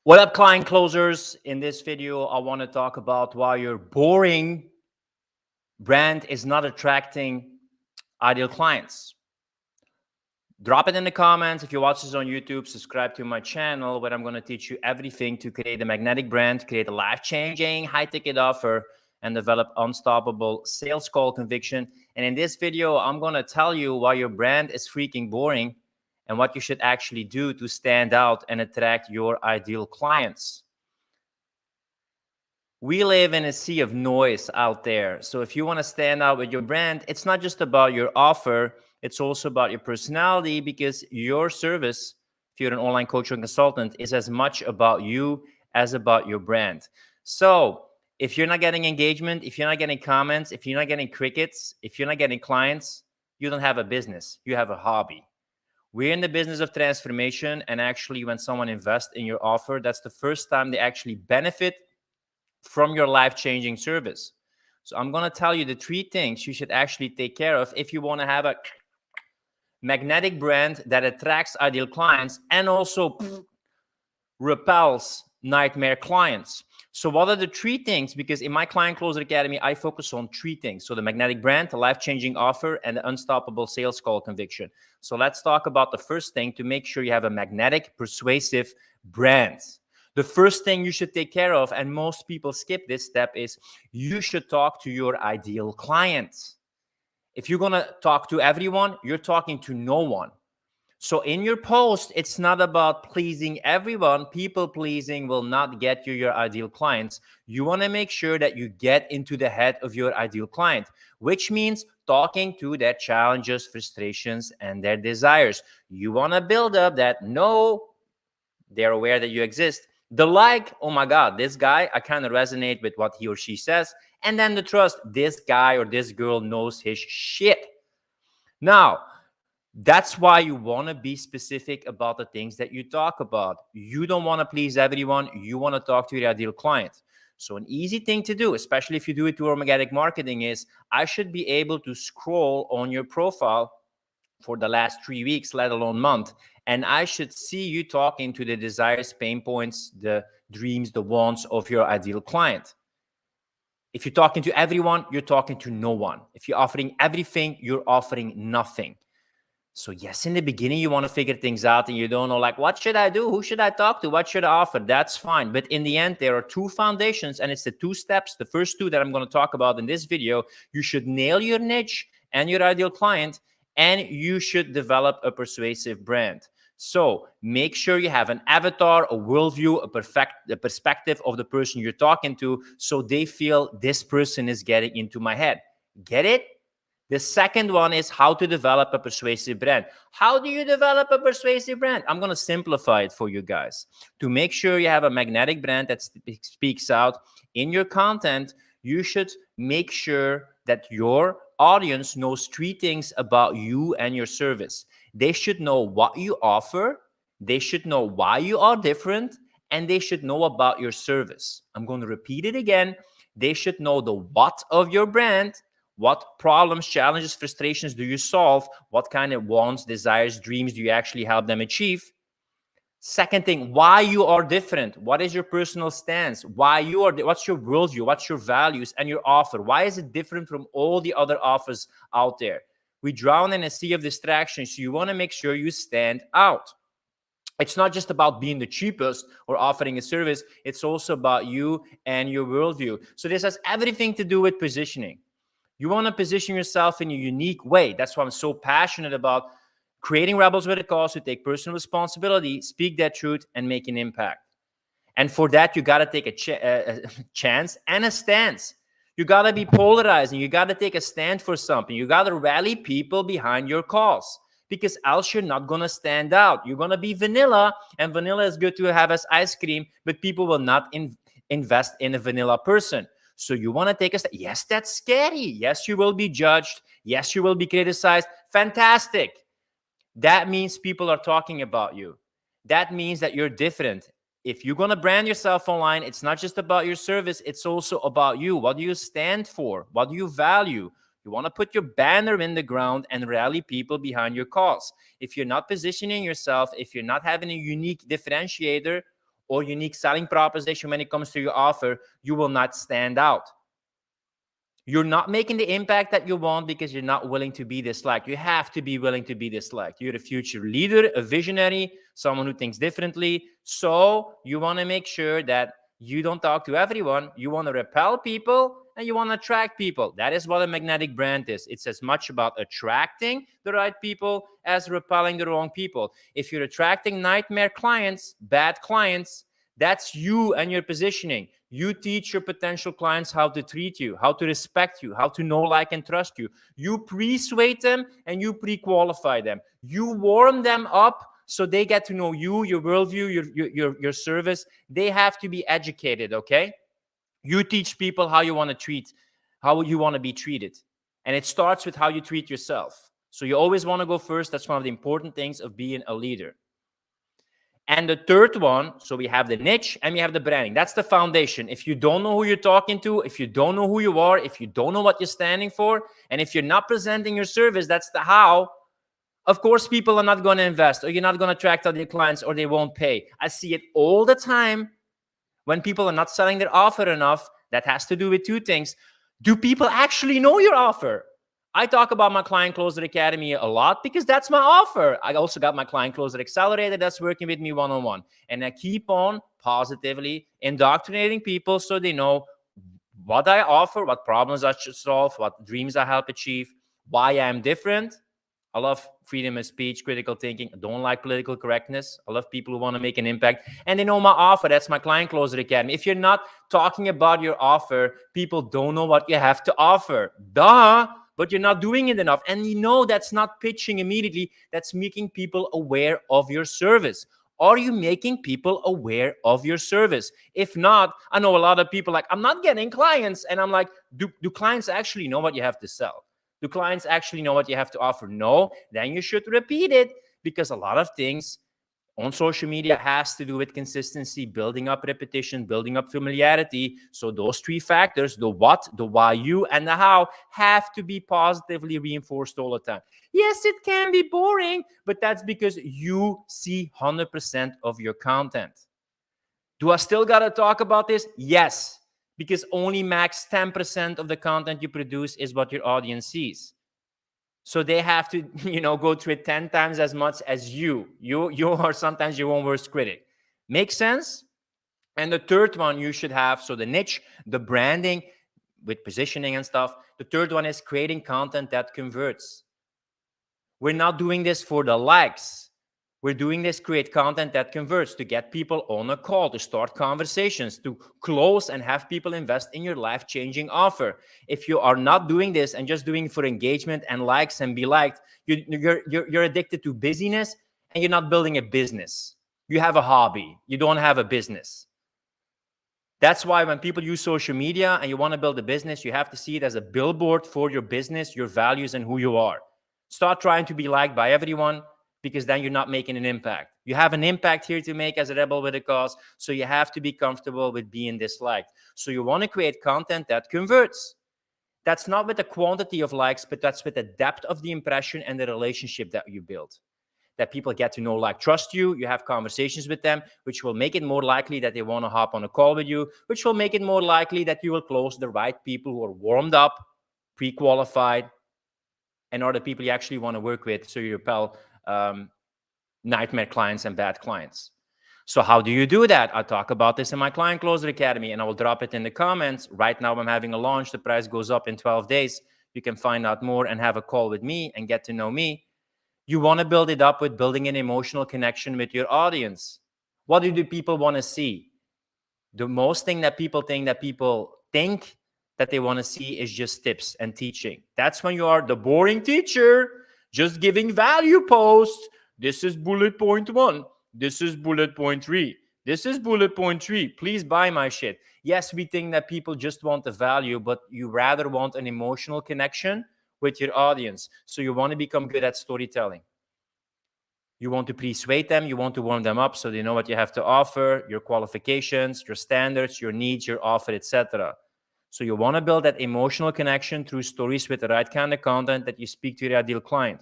What up, client closers? In this video, I want to talk about why your boring brand is not attracting ideal clients. Drop it in the comments. If you watch this on YouTube, subscribe to my channel where I'm going to teach you everything to create a magnetic brand, create a life-changing high-ticket offer, and develop unstoppable sales call conviction. And in this video, I'm going to tell you why your brand is freaking boring and what you should actually do to stand out and attract your ideal clients. We live in a sea of noise out there. So if you want to stand out with your brand, it's not just about your offer, it's also about your personality, because your service, if you're an online coach or consultant, is as much about you as about your brand. So if you're not getting engagement, if you're not getting comments, if you're not getting crickets, if you're not getting clients, you don't have a business, you have a hobby. We're in the business of transformation, and actually when someone invests in your offer, that's the first time they actually benefit from your life-changing service. So I'm going to tell you the 3 things you should actually take care of if you want to have a magnetic brand that attracts ideal clients and also repels nightmare clients. So what are the 3 things? Because in my Client Closer Academy, I focus on 3 things. So the magnetic brand, the life-changing offer, and the unstoppable sales call conviction. So let's talk about the first thing to make sure you have a magnetic, persuasive brand. The first thing you should take care of, and most people skip this step, is you should talk to your ideal clients. If you're going to talk to everyone, you're talking to no one. So in your post, it's not about pleasing everyone. People pleasing will not get you your ideal clients. You want to make sure that you get into the head of your ideal client, which means talking to their challenges, frustrations, and their desires. You want to build up that they're aware that you exist. The like, oh my God, this guy, I kind of resonate with what he or she says. And then the trust, this guy or this girl knows his shit. Now, that's why you want to be specific about the things that you talk about. You don't want to please everyone. You want to talk to your ideal client. So an easy thing to do, especially if you do it through organic marketing, is I should be able to scroll on your profile for the last 3 weeks, let alone month. And I should see you talking to the desires, pain points, the dreams, the wants of your ideal client. If you're talking to everyone, you're talking to no one. If you're offering everything, you're offering nothing. So yes, in the beginning, you want to figure things out and you don't know, like, what should I do? Who should I talk to? What should I offer? That's fine. But in the end, there are 2 foundations, and it's the 2 steps. The first 2 that I'm going to talk about in this video. You should nail your niche and your ideal client, and you should develop a persuasive brand. So make sure you have an avatar, a worldview, a perspective of the person you're talking to, so they feel this person is getting into my head. Get it? The second one is how to develop a persuasive brand. How do you develop a persuasive brand? I'm going to simplify it for you guys. To make sure you have a magnetic brand that speaks out in your content, you should make sure that your audience knows 3 things about you and your service. They should know what you offer, they should know why you are different, and they should know about your service. I'm going to repeat it again. They should know the what of your brand. What problems, challenges, frustrations do you solve? What kind of wants, desires, dreams do you actually help them achieve? Second thing, why you are different. What is your personal stance? Why you are, what's your worldview? What's your values and your offer? Why is it different from all the other offers out there? We drown in a sea of distractions, so you want to make sure you stand out. It's not just about being the cheapest or offering a service. It's also about you and your worldview. So this has everything to do with positioning. You want to position yourself in a unique way. That's why I'm so passionate about creating rebels with a cause who take personal responsibility, speak that truth, and make an impact. And for that, you got to take a chance and a stance. You got to be polarizing. You got to take a stand for something. You got to rally people behind your cause, because else you're not going to stand out. You're going to be vanilla, and vanilla is good to have as ice cream, but people will not invest in a vanilla person. So you want to take a step. Yes, that's scary. Yes, you will be judged. Yes, you will be criticized. Fantastic. That means people are talking about you. That means that you're different. If you're going to brand yourself online, it's not just about your service. It's also about you. What do you stand for? What do you value? You want to put your banner in the ground and rally people behind your cause. If you're not positioning yourself, if you're not having a unique differentiator, or unique selling proposition when it comes to your offer, you will not stand out. You're not making the impact that you want because you're not willing to be disliked. You have to be willing to be disliked. You're a future leader, a visionary, someone who thinks differently. So you want to make sure that you don't talk to everyone. You want to repel people and you want to attract people. That is what a magnetic brand is. It's as much about attracting the right people as repelling the wrong people. If you're attracting nightmare clients, bad clients, that's you and your positioning. You teach your potential clients how to treat you, how to respect you, how to know, like, and trust you. You pre-suade them and you pre-qualify them. You warm them up so they get to know you, your worldview, your service. They have to be educated, okay? You teach people how you want to treat, how you want to be treated. And it starts with how you treat yourself. So you always want to go first. That's one of the important things of being a leader. And the third one, so we have the niche and we have the branding. That's the foundation. If you don't know who you're talking to, if you don't know who you are, if you don't know what you're standing for, and if you're not presenting your service, that's the how. Of course, people are not going to invest, or you're not going to attract other clients, or they won't pay. I see it all the time when people are not selling their offer enough. That has to do with two things. Do people actually know your offer? I talk about my Client Closer Academy a lot because that's my offer. I also got my Client Closer Accelerator that's working with me one-on-one. And I keep on positively indoctrinating people so they know what I offer, what problems I should solve, what dreams I help achieve, why I'm different. I love freedom of speech, critical thinking. I don't like political correctness. I love people who want to make an impact. And they know my offer. That's my Client Closer Academy. If you're not talking about your offer, people don't know what you have to offer. Duh. But you're not doing it enough. And you know that's not pitching immediately. That's making people aware of your service. Are you making people aware of your service? If not, I know a lot of people like, I'm not getting clients. And I'm like, do clients actually know what you have to sell? Do clients actually know what you have to offer? No, then you should repeat it, because a lot of things on social media has to do with consistency, building up repetition, building up familiarity. So those three factors, the what, the why you, and the how, have to be positively reinforced all the time. Yes, it can be boring, but that's because you see 100% of your content. Do I still got to talk about this? Yes, because only max 10% of the content you produce is what your audience sees. So they have to, go through it 10 times as much as you. You are sometimes your own worst critic. Make sense? And the third one you should have, so the niche, the branding with positioning and stuff. The third one is creating content that converts. We're not doing this for the likes. We're doing this, create content that converts, to get people on a call, to start conversations, to close and have people invest in your life-changing offer. If you are not doing this and just doing it for engagement and likes and be liked, you're addicted to busyness and you're not building a business. You have a hobby. You don't have a business. That's why when people use social media and you want to build a business, you have to see it as a billboard for your business, your values, and who you are. Start trying to be liked by everyone, because then you're not making an impact. You have an impact here to make as a rebel with a cause, so you have to be comfortable with being disliked. So you want to create content that converts. That's not with the quantity of likes, but that's with the depth of the impression and the relationship that you build. That people get to know, like, trust you. You have conversations with them, which will make it more likely that they want to hop on a call with you, which will make it more likely that you will close the right people who are warmed up, pre-qualified, and are the people you actually want to work with, so you repel nightmare clients and bad clients. So how do you do that? I talk about this in my Client Closer Academy, and I will drop it in the comments. Right now, I'm having a launch. The price goes up in 12 days. You can find out more and have a call with me and get to know me. You want to build it up with building an emotional connection with your audience. What do the people want to see? The most thing that people think that they want to see is just tips and teaching. That's when you are the boring teacher, just giving value posts. This is bullet point 1. This is bullet point 3. This is bullet point 3. Please buy my shit. Yes, we think that people just want the value, but you rather want an emotional connection with your audience. So you want to become good at storytelling. You want to pre-suade them. You want to warm them up so they know what you have to offer, your qualifications, your standards, your needs, your offer, etc. So you want to build that emotional connection through stories with the right kind of content that you speak to your ideal client.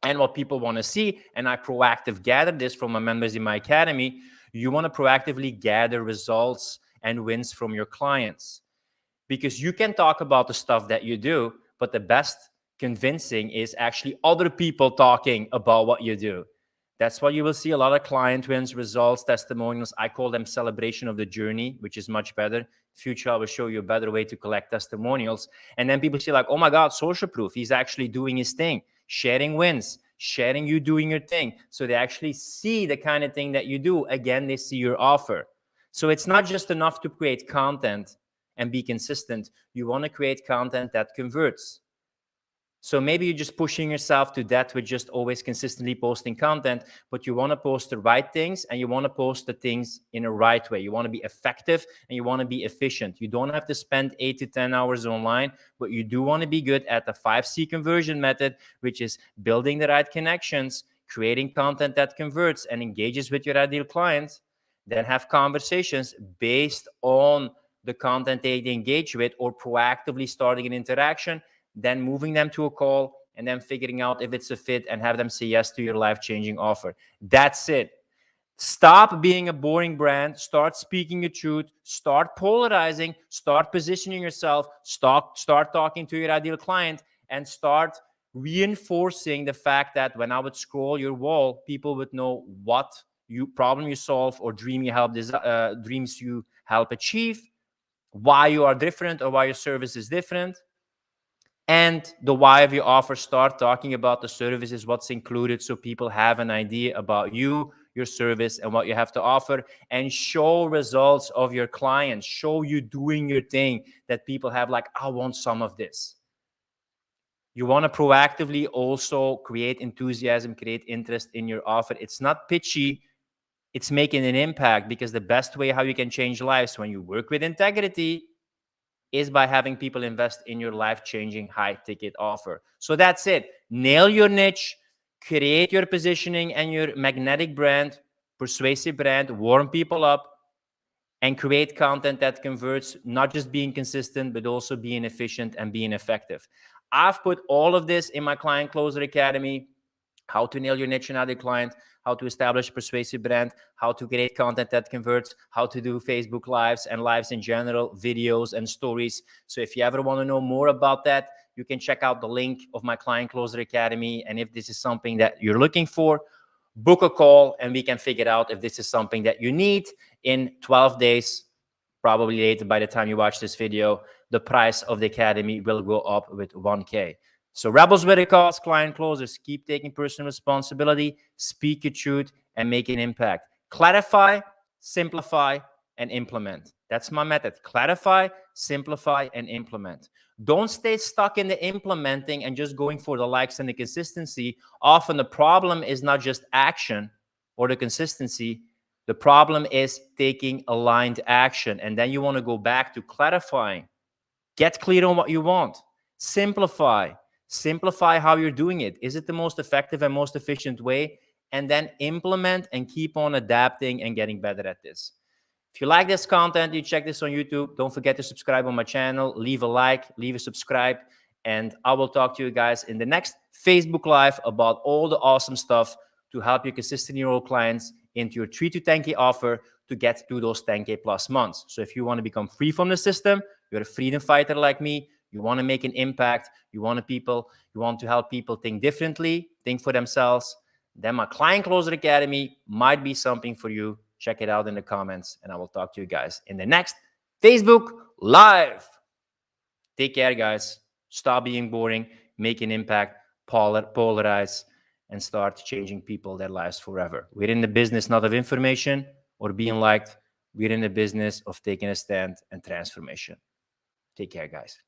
and what people want to see. And I proactively gather this from my members in my academy. You want to proactively gather results and wins from your clients, because you can talk about the stuff that you do, but the best convincing is actually other people talking about what you do. That's why you will see a lot of client wins, results, testimonials. I call them celebration of the journey, which is much better. Future, I will show you a better way to collect testimonials. And then people see like, oh my God, Social Proof, he's actually doing his thing, sharing wins, sharing you doing your thing. So they actually see the kind of thing that you do. Again, they see your offer. So it's not just enough to create content and be consistent. You want to create content that converts. So maybe you're just pushing yourself to that with just always consistently posting content, but you want to post the right things, and you want to post the things in a right way. You want to be effective and you want to be efficient. You don't have to spend 8 to 10 hours online, but you do want to be good at the 5C conversion method, which is building the right connections, creating content that converts and engages with your ideal clients, then have conversations based on the content they engage with, or proactively starting an interaction, then moving them to a call, and then figuring out if it's a fit and have them say yes to your life-changing offer. That's it. Stop being a boring brand. Start speaking your truth. Start polarizing. Start positioning yourself. Start talking to your ideal client, and start reinforcing the fact that when I would scroll your wall, people would know what problem you solve or dreams you help achieve, why you are different or why your service is different, and the why of your offer. Start talking about the services, what's included, so people have an idea about you, your service, and what you have to offer, and show results of your clients. Show you doing your thing that people have like, I want some of this. You want to proactively also create enthusiasm, create interest in your offer. It's not pitchy. It's making an impact, because the best way how you can change lives when you work with integrity is by having people invest in your life-changing high-ticket offer. So that's it. Nail your niche, create your positioning and your magnetic brand, persuasive brand, warm people up, and create content that converts, not just being consistent, but also being efficient and being effective. I've put all of this in my Client Closer Academy: how to nail your niche and ideal client, how to establish a persuasive brand, how to create content that converts, how to do Facebook Lives and lives in general, videos and stories. So if you ever want to know more about that, you can check out the link of my Client Closer Academy. And if this is something that you're looking for, book a call and we can figure out if this is something that you need. In 12 days, probably later by the time you watch this video, the price of the academy will go up with 1K. So rebels with a cause, client closers, keep taking personal responsibility, speak your truth, and make an impact. Clarify, simplify, and implement. That's my method. Clarify, simplify, and implement. Don't stay stuck in the implementing and just going for the likes and the consistency. Often the problem is not just action or the consistency. The problem is taking aligned action. And then you want to go back to clarifying. Get clear on what you want. Simplify. Simplify how you're doing it. Is it the most effective and most efficient way? And then implement and keep on adapting and getting better at this. If you like this content, you check this on YouTube, don't forget to subscribe on my channel, leave a like, leave a subscribe, and I will talk to you guys in the next Facebook Live about all the awesome stuff to help you consistently enroll clients into your 3 to 10K offer to get to those 10K plus months. So if you want to become free from the system, you're a freedom fighter like me, you want to make an impact, you want to help people think differently, think for themselves, then my Client Closer Academy might be something for you. Check it out in the comments, and I will talk to you guys in the next Facebook Live. Take care, guys. Stop being boring, make an impact, polarize, and start changing people, their lives forever. We're in the business not of information or being liked. We're in the business of taking a stand and transformation. Take care, guys.